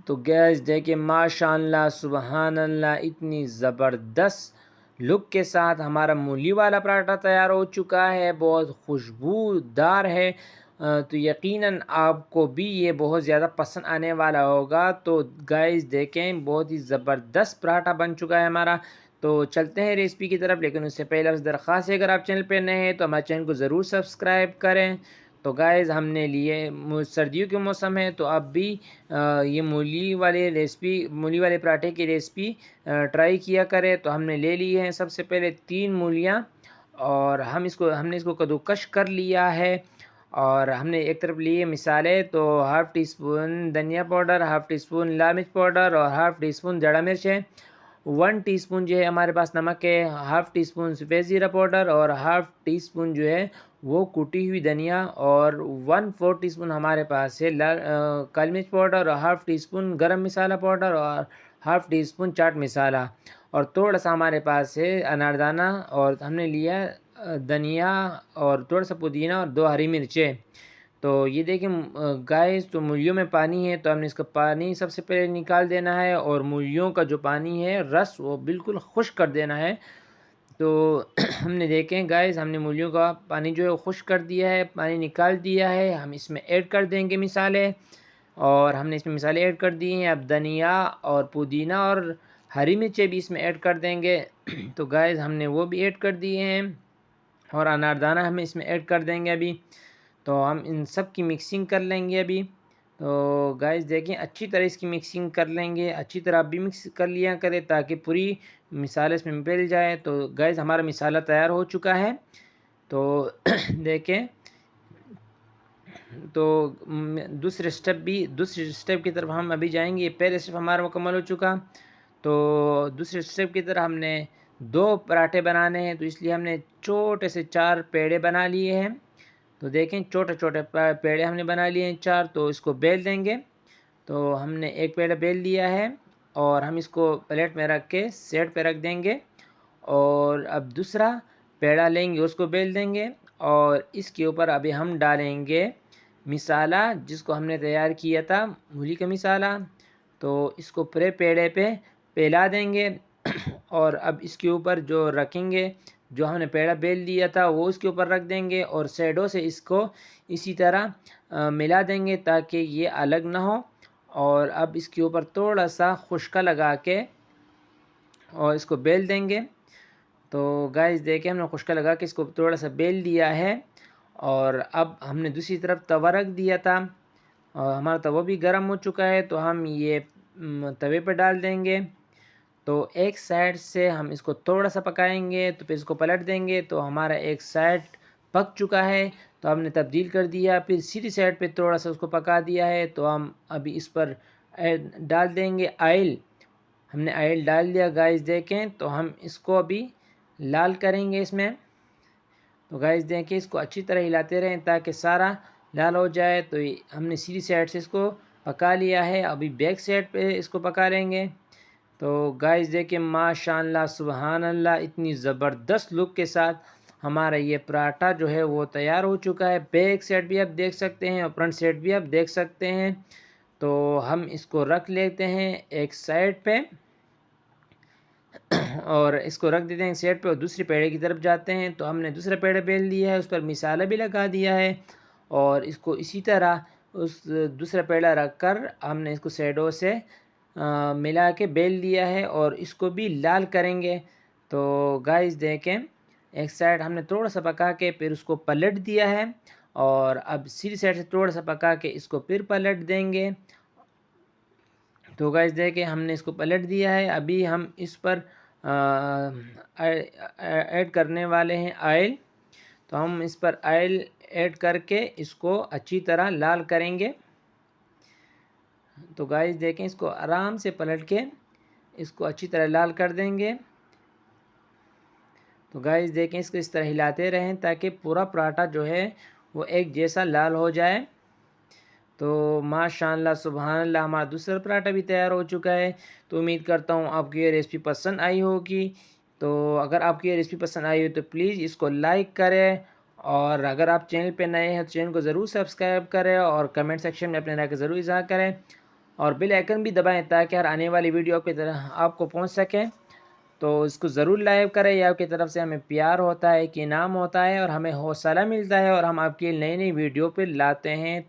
तो गैस देखिए माशाअल्लाह सुबहान अल्लाह, इतनी ज़बरदस्त लुक के साथ हमारा मूली वाला पराठा तैयार हो चुका है। बहुत खुशबूदार है। तो यकीनन आपको भी ये बहुत ज़्यादा पसंद आने वाला होगा। तो गाइस देखें, बहुत ही ज़बरदस्त पराठा बन चुका है हमारा। तो चलते हैं रेसिपी की तरफ, लेकिन उससे पहले आपसे दरख्वास्त है, अगर आप चैनल पर नए हैं तो हमारे चैनल को ज़रूर सब्सक्राइब करें। तो गाइस हमने लिए सर्दियों के मौसम है, तो आप भी ये मूली वाले पराठे की रेसिपी ट्राई किया करें। तो हमने ले ली है सबसे पहले 3 मूलियाँ, और हमने इसको कद्दूकश कर लिया है। और हमने एक तरफ लिए मिसाले, तो हाफ़ टी स्पून धनिया पाउडर, हाफ़ टी स्पून लाल मिर्च पाउडर और हाफ़ टी स्पून ज़ीरा मिर्च है। 1 टीस्पून जो है हमारे पास नमक है, हाफ़ टी स्पून सफ़ेद ज़ीरा पाउडर और हाफ़ टी स्पून जो है वो कुटी हुई धनिया, और 1/4 टीस्पून हमारे पास है काली मिर्च पाउडर, और हाफ़ टी स्पून गरम मसाला पाउडर, और half tea spoon chaat masala, और थोड़ा-सा हमारे पास है अनारदाना, और हमने लिया धनिया, और थोड़ा-सा पुदीना और 2 हरी मिर्चें। तो ये देखिए गाइस, तो मूलियों में पानी है, तो हमने इसका पानी सबसे पहले निकाल देना है, और मूलियों का जो पानी है रस वो बिल्कुल खुश्क कर देना है। तो हमने देखें गाइस, हमने मूलियों का पानी जो है वो खुश्क कर दिया है, पानी निकाल दिया है। हम इसमें ऐड कर देंगे मिसाले, और हमने इसमें मिसाले ऐड कर दिए हैं। अब धनिया और पुदीना और हरी मिर्चें भी इसमें ऐड कर देंगे। तो गाइस हमने वो भी ऐड कर दिए हैं, और अनारदाना हम इसमें ऐड कर देंगे अभी। तो हम इन सब की मिक्सिंग कर लेंगे अभी। तो गाइस देखें, अच्छी तरह इसकी मिक्सिंग कर लेंगे, अच्छी तरह आप भी मिक्स कर लिया करें ताकि पूरी मिसाला इसमें मिल जाए। तो गाइस हमारा मिसाला तैयार हो चुका है। तो देखें, तो दूसरे स्टेप की तरफ हम अभी जाएंगे। पहले स्टेप हमारा मुकम्मल हो चुका। तो दूसरे स्टेप की तरफ हमने 2 पराठे बनाने हैं, तो इसलिए हमने छोटे से 4 पेड़े बना लिए हैं। तो देखें, छोटे-छोटे पेड़े हमने बना लिए हैं 4, तो इसको बेल देंगे। तो हमने एक पेड़ा बेल लिया है, और हम इसको प्लेट में रख के साइड पे रख देंगे। और अब दूसरा पेड़ा लेंगे, उसको बेल देंगे, और इसके ऊपर अभी हम डालेंगे मिसाला जिसको हमने तैयार किया था, मूली का मिसाला। तो इसको पूरे पेड़े पे फैला देंगे। और अब इसके ऊपर जो रखेंगे, जो हमने पेड़ा बेल लिया था वो इसके ऊपर रख देंगे, और साइडों से इसको इसी तरह मिला देंगे ताकि ये अलग ना हो। और अब इसके ऊपर थोड़ा सा खुश्का लगा के और इसको बेल देंगे। तो गाइस देखिए, हमने खुश्का लगा के इसको थोड़ा सा बेल दिया है। और अब हमने दूसरी तरफ तवा रख दिया था, और हमारा तवा भी गर्म हो चुका है, तो हम ये तवे पर डाल देंगे। तो एक साइड से हम इसको थोड़ा सा पकाएंगे, तो फिर इसको पलट देंगे। तो हमारा एक साइड पक चुका है, तो हमने तब्दील कर दिया, फिर सीधी साइड पे थोड़ा सा उसको पका दिया है। तो हम अभी इस पर डाल देंगे ऑयल। हमने ऑयल डाल दिया गाइस देखें। तो हम इसको अभी लाल करेंगे इसमें। तो गाइस देखें, इसको अच्छी तरह हिलाते रहें ताकि सारा लाल हो जाए। तो हमने सीधी साइड से इसको पका लिया है, अभी बैक साइड पे इसको पका लेंगे। तो गाइस देखिए माशाअल्लाह सुबहान अल्लाह, इतनी ज़बरदस्त लुक के साथ हमारा ये पराठा जो है वो तैयार हो चुका है। बैक साइड भी आप देख सकते हैं, और फ्रंट साइड भी आप देख सकते हैं। तो हम इसको रख लेते हैं एक साइड पे, और इसको रख देते हैं साइड पे, और दूसरे पेड़े की तरफ जाते हैं। तो हमने दूसरा पेड़ा बेल दिया है, उस पर मिसाला भी लगा दिया है, और इसको इसी तरह उस दूसरा पेड़ा रख कर हमने इसको साइडों से मिला के बेल दिया है, और इसको भी लाल करेंगे। तो गाइस देखें, एक साइड हमने थोड़ा सा पका के फिर उसको पलट दिया है, और अब सीधी साइड से थोड़ा सा पका के इसको फिर पलट देंगे। तो गाइस देखें, हमने इसको पलट दिया है। अभी हम इस पर ऐड करने वाले हैं ऑयल। तो हम इस पर ऑयल ऐड करके इसको अच्छी तरह लाल करेंगे। तो गाइस देखें, इसको आराम से पलट के इसको अच्छी तरह लाल कर देंगे। तो गाइस देखें, इसको इस तरह हिलाते रहें ताकि पूरा पराठा जो है वो एक जैसा लाल हो जाए। तो माशाअल्लाह सुबहानअल्लाह, हमारा दूसरा पराठा भी तैयार हो चुका है। तो उम्मीद करता हूँ आपको ये रेसिपी पसंद आई होगी। तो अगर आपको ये रेसिपी पसंद आई हो तो प्लीज़ इसको लाइक करें, और अगर आप चैनल पे नए हैं तो चैनल को ज़रूर सब्सक्राइब करें, और कमेंट सेक्शन में अपने राय का ज़रूर इज़हार करें। और बेल आइकन भी दबाएं ताकि हर आने वाली वीडियो की तरह आपको पहुंच सके। तो इसको ज़रूर लाइक करें, या आपकी तरफ से हमें प्यार होता है, कि इनाम होता है और हमें हौसला मिलता है और हम आपके नई नई वीडियो पे लाते हैं।